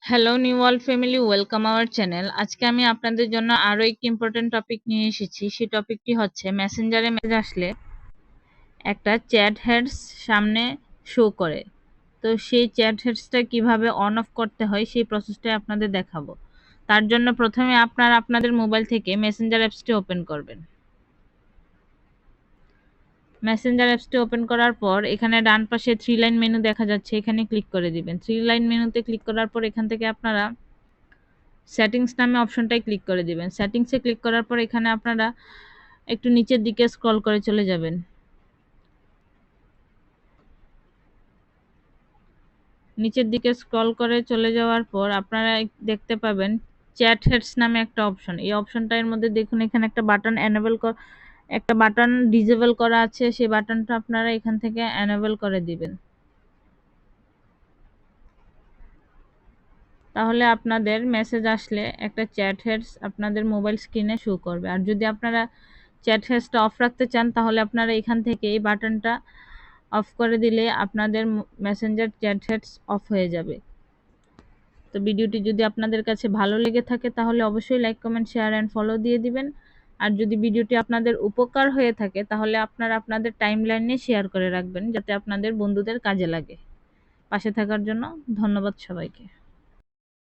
Hello new world family, welcome our channel. আজকে আমি আপনাদের জন্য আরো একটি ইম্পর্টেন্ট টপিক নিয়ে এসেছি। সেই টপিকটি হচ্ছে মেসেঞ্জারে মেসেজ আসলে একটা চ্যাট হেডস সামনে শো করে। তো সেই চ্যাট হেডসটা কিভাবে অন অফ করতে হয় সেই প্রসেসটাই আপনাদের দেখাবো। তার জন্য প্রথমে আপনারা আপনাদের মোবাইল থেকে মেসেঞ্জার অ্যাপসটি ওপেন করবেন। মেসেঞ্জার অ্যাপসটি ওপেন করার পর এখানে ডান পাশে 3 লাইন মেনু দেখা যাচ্ছে, এখানে ক্লিক করে দিবেন। 3 লাইন মেনুতে ক্লিক করার পর এখান থেকে আপনারা সেটিংস নামে অপশনটাই ক্লিক করে দিবেন। সেটিংসে ক্লিক করার পর এখানে আপনারা একটু নিচের দিকে স্ক্রল করে চলে যাবেন। নিচের দিকে স্ক্রল করে চলে যাওয়ার পর আপনারা দেখতে পাবেন চ্যাট হেডস নামে একটা অপশন। এই অপশনটার মধ্যে দেখুন এখানে একটা বাটন ডিসেবল করা আছে। সেই বাটনটা আপনারা এখান থেকে এনেবল করে দিবেন। তাহলে আপনাদের মেসেজ আসলে একটা চ্যাট হেডস আপনাদের মোবাইল স্ক্রিনে শো করবে। আর যদি আপনারা চ্যাট হেডসটা অফ রাখতে চান তাহলে আপনারা এখান থেকে এই বাটনটা অফ করে দিলে আপনাদের মেসেঞ্জার চ্যাট হেডস অফ হয়ে যাবে। তো ভিডিওটি যদি আপনাদের কাছে ভালো লেগে থাকে তাহলে অবশ্যই like, comment, share and follow দিয়ে দিবেন। আর যদি ভিডিওটি আপনাদের উপকার হয়ে থাকে তাহলে আপনারা আপনাদের টাইমলাইনে শেয়ার করে রাখবেন যাতে আপনাদের বন্ধুদের কাজে লাগে। পাশে থাকার জন্য ধন্যবাদ সবাইকে।